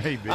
Maybe.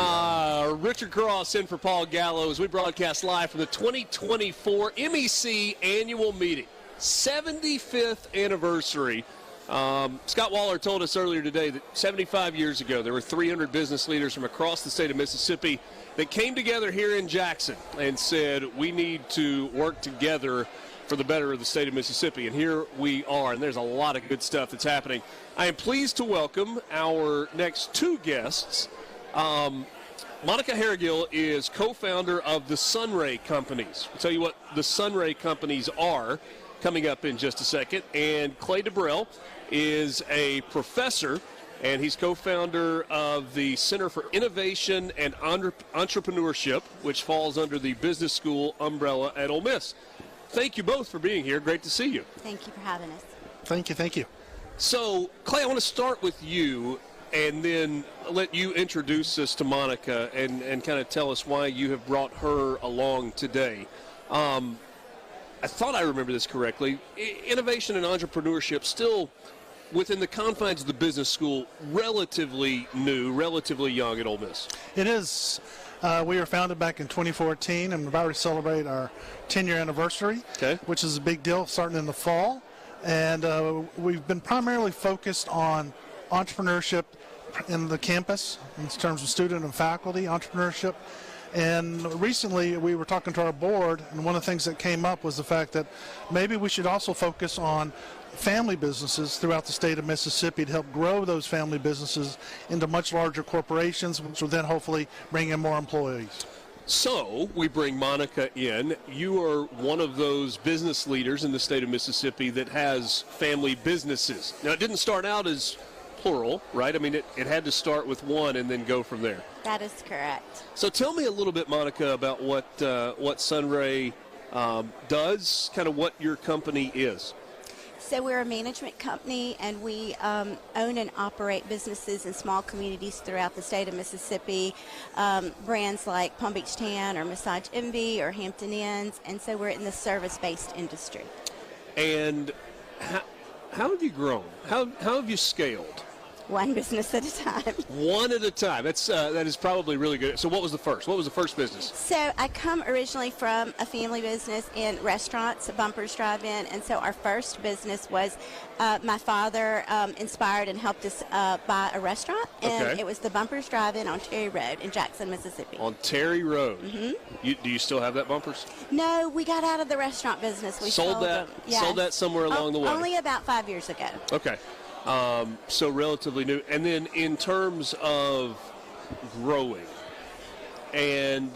Richard Cross in for Paul Gallo as we broadcast live from the 2024 MEC annual meeting, 75th anniversary. Scott Waller told us earlier today that 75 years ago there were 300 business leaders from across the state of Mississippi that came together here in Jackson and said we need to work together for the better of the state of Mississippi. And here we are, and there's a lot of good stuff that's happening. I am pleased to welcome our next two guests. Monica Harrigill is co-founder of the Sunray Companies. I'll tell you what the Sunray Companies are coming up in just a second. And Clay Dibrell is a professor, and he's co-founder of the Center for Innovation and Entrepreneurship, which falls under the business school umbrella at Ole Miss. Thank you both for being here. Great to see you. Thank you for having us. Thank you. So, Clay, I want to start with you and then let you introduce us to Monica and kind of tell us why you have brought her along today. I thought I remember this correctly. Innovation and entrepreneurship still within the confines of the business school, relatively new, relatively young at Ole Miss. It is. We were founded back in 2014 and we're about to celebrate our 10-year anniversary, which is a big deal starting in the fall. And we've been primarily focused on entrepreneurship in the campus in terms of student and faculty entrepreneurship. And recently we were talking to our board, and one of the things that came up was the fact that maybe we should also focus on family businesses throughout the state of Mississippi to help grow those family businesses into much larger corporations, which will then hopefully bring in more employees. So we bring Monica in. You are one of those business leaders in the state of Mississippi that has family businesses. Now, it didn't start out as plural, right? I mean, it had to start with one and then go from there. That is correct. So tell me a little bit, Monica, about what Sunray does, kind of what your company is. So we're a management company, and we own and operate businesses in small communities throughout the state of Mississippi, brands like Palm Beach Tan or Massage Envy or Hampton Inns, and so we're in the service-based industry. And how have you grown? How have you scaled? One business at a time. One at a time. That is probably really good. So what was the first? What was the first business? So I come originally from a family business in restaurants, Bumpers Drive-In, and so our first business was my father inspired and helped us buy a restaurant, and it was the Bumpers Drive-In on Terry Road in Jackson, Mississippi. On Terry Road. Mm-hmm. Do you still have that Bumpers? No, we got out of the restaurant business. We sold that. them. Yes. Sold that somewhere along the way. Only about 5 years ago. Okay. So relatively new. And then in terms of growing and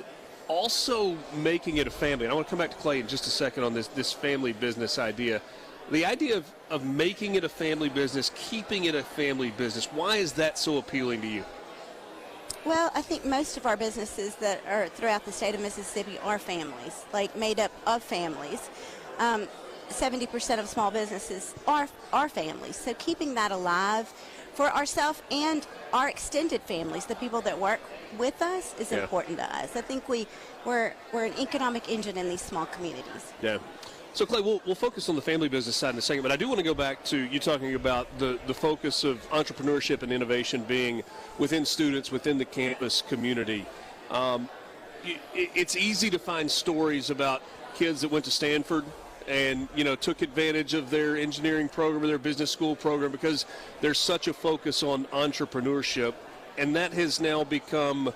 also making it a family, and I want to come back to Clay in just a second on this family business idea. The idea of making it a family business, keeping it a family business, why is that so appealing to you? Well, I think most of our businesses that are throughout the state of Mississippi are families, like made up of families. 70% of small businesses are families. So keeping that alive for ourselves and our extended families, the people that work with us, is important to us. I think we're an economic engine in these small communities. Yeah. So, Clay, we'll focus on the family business side in a second, but I do want to go back to you talking about the focus of entrepreneurship and innovation being within students, within the campus community. It's easy to find stories about kids that went to Stanford and, took advantage of their engineering program or their business school program because there's such a focus on entrepreneurship, and that has now become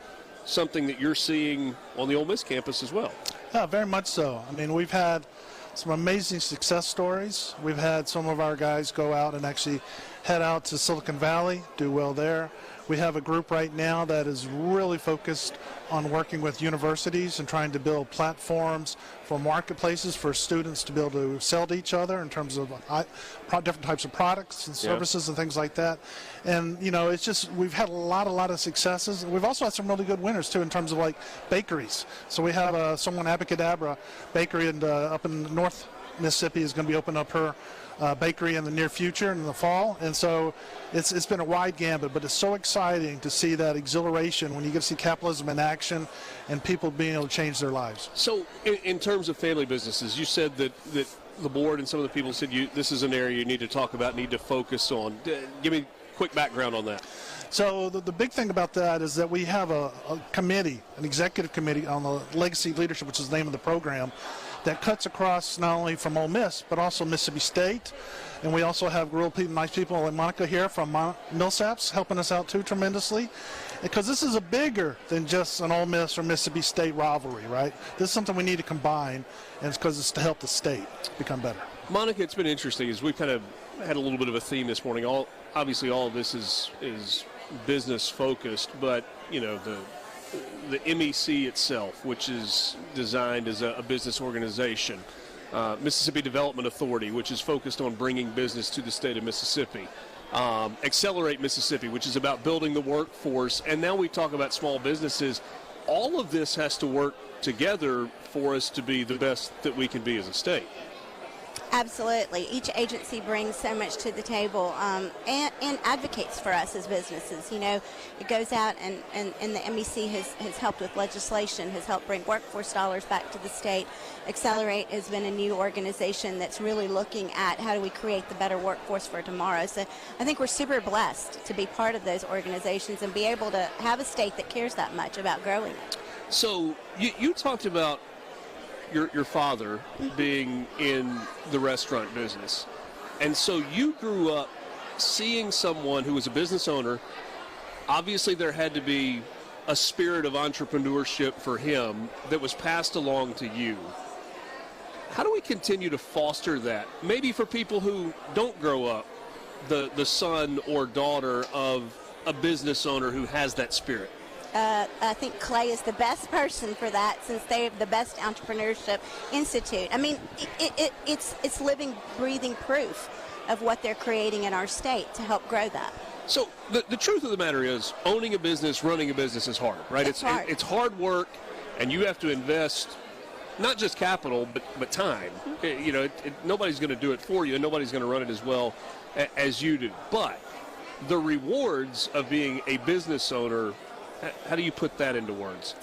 something that you're seeing on the Ole Miss campus as well. Yeah, very much so. I mean, we've had some amazing success stories. We've had some of our guys go out and actually head out to Silicon Valley, do well there. We have a group right now that is really focused on working with universities and trying to build platforms for marketplaces for students to be able to sell to each other in terms of different types of products and services and things like that. And, it's just we've had a lot of successes. We've also had some really good winners, too, in terms of, like, bakeries. So we have someone, Abacadabra Bakery up in North Mississippi is going to be opening up her bakery in the near future in the fall, and so it's been a wide gambit, but it's so exciting to see that exhilaration when you get to see capitalism in action and people being able to change their lives. So in terms of family businesses, you said that the board and some of the people said this is an area you need to talk about, need to focus on. Give me quick background on that. So the big thing about that is that we have a committee, an executive committee on the Legacy Leadership, which is the name of the program, that cuts across not only from Ole Miss, but also Mississippi State. And we also have real people, nice people like Monica here from Millsaps helping us out too tremendously. Because this is a bigger than just an Ole Miss or Mississippi State rivalry, right? This is something we need to combine, and it's because it's to help the state become better. Monica, it's been interesting as we've kind of had a little bit of a theme this morning. Obviously all of this is business focused, but the MEC itself, which is designed as a business organization, Mississippi Development Authority, which is focused on bringing business to the state of Mississippi, Accelerate Mississippi, which is about building the workforce, and now we talk about small businesses. All of this has to work together for us to be the best that we can be as a state. Absolutely. Each agency brings so much to the table and advocates for us as businesses. It goes out and the MEC has helped with legislation, has helped bring workforce dollars back to the state. Accelerate has been a new organization that's really looking at how do we create the better workforce for tomorrow. So I think we're super blessed to be part of those organizations and be able to have a state that cares that much about growing it. So you talked about your father being in the restaurant business. And so you grew up seeing someone who was a business owner. Obviously there had to be a spirit of entrepreneurship for him that was passed along to you. How do we continue to foster that? Maybe for people who don't grow up the son or daughter of a business owner who has that spirit. I think Clay is the best person for that, since they have the best entrepreneurship institute. I mean, it's living, breathing proof of what they're creating in our state to help grow that. So the truth of the matter is, owning a business, running a business is hard, right? It's hard. It's hard work, and you have to invest not just capital, but time. Nobody's going to do it for you, and nobody's going to run it as well as you do. But the rewards of being a business owner, how do you put that into words?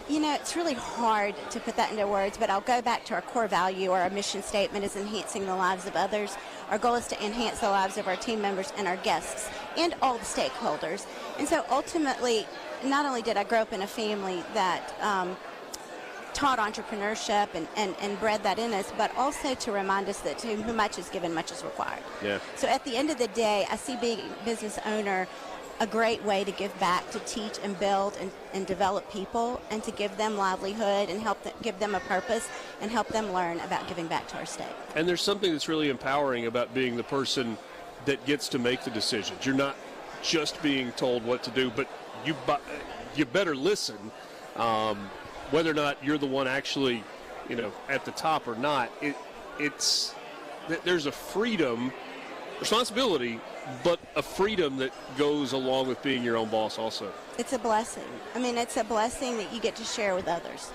It's really hard to put that into words, but I'll go back to our core value. Our mission statement is enhancing the lives of others. Our goal is to enhance the lives of our team members and our guests and all the stakeholders. And so ultimately, not only did I grow up in a family that taught entrepreneurship and bred that in us, but also to remind us that to whom much is given, much is required. Yeah. So at the end of the day, I see being a business owner a great way to give back, to teach and build and develop people, and to give them livelihood and give them a purpose and help them learn about giving back to our state. And there's something that's really empowering about being the person that gets to make the decisions. You're not just being told what to do, but you better listen. Whether or not you're the one actually, at the top or not, there's a freedom, responsibility, but a freedom that goes along with being your own boss also. It's a blessing. I mean, it's a blessing that you get to share with others.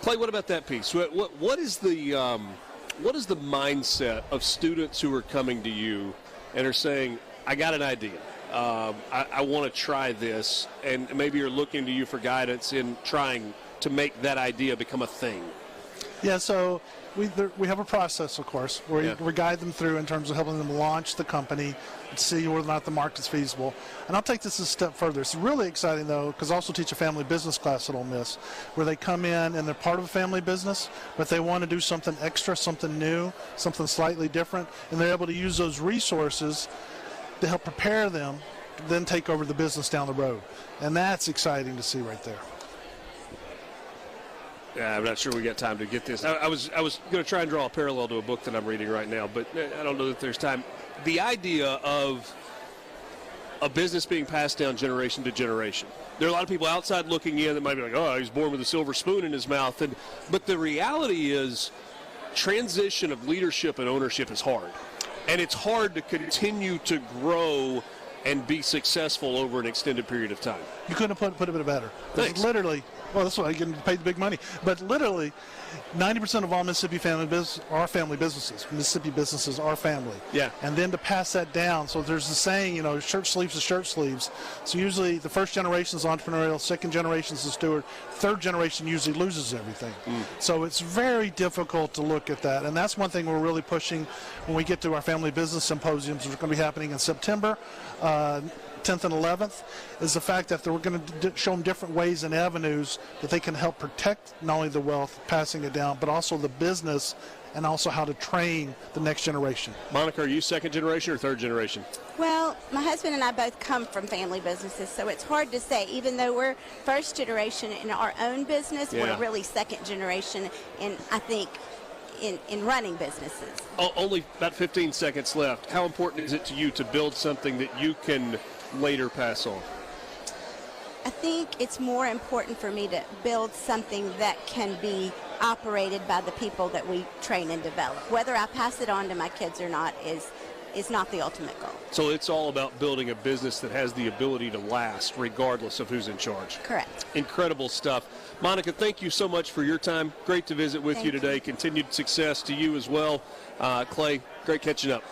Clay, what about that piece? What is the mindset of students who are coming to you and are saying, I got an idea, I want to try this, and maybe you're looking to you for guidance in trying to make that idea become a thing? Yeah, so we have a process, of course, where we guide them through in terms of helping them launch the company, see whether or not the market's feasible. And I'll take this a step further. It's really exciting, though, because I also teach a family business class at Ole Miss, where they come in and they're part of a family business, but they want to do something extra, something new, something slightly different, and they're able to use those resources to help prepare them to then take over the business down the road. And that's exciting to see right there. Yeah, I'm not sure we got time to get this. I was going to try and draw a parallel to a book that I'm reading right now, but I don't know that there's time. The idea of a business being passed down generation to generation. There are a lot of people outside looking in that might be like, oh, he's born with a silver spoon in his mouth. But the reality is transition of leadership and ownership is hard. And it's hard to continue to grow and be successful over an extended period of time. You couldn't have put it better. Thanks. Literally, well, that's why I get paid the big money. But literally, 90% of all Mississippi family are family businesses. Mississippi businesses are family. Yeah. And then to pass that down, so there's the saying, shirt sleeves is shirt sleeves. So usually the first generation is entrepreneurial, second generation is the steward, third generation usually loses everything. So it's very difficult to look at that. And that's one thing we're really pushing when we get to our family business symposiums, which are going to be happening in September. 10th and 11th, is the fact that we're going to show them different ways and avenues that they can help protect not only the wealth, passing it down, but also the business and also how to train the next generation. Monica, are you second generation or third generation? Well, my husband and I both come from family businesses, so it's hard to say. Even though we're first generation in our own business, Yeah. we're really second generation in, I think, in running businesses. Oh, only about 15 seconds left. How important is it to you to build something that you can later pass on? I think it's more important for me to build something that can be operated by the people that we train and develop. Whether I pass it on to my kids or not is not the ultimate goal. So it's all about building a business that has the ability to last regardless of who's in charge. Correct. Incredible stuff. Monica, thank you so much for your time. Great to visit with Thank you today. you. Continued success to you as well. Clay, great catching up.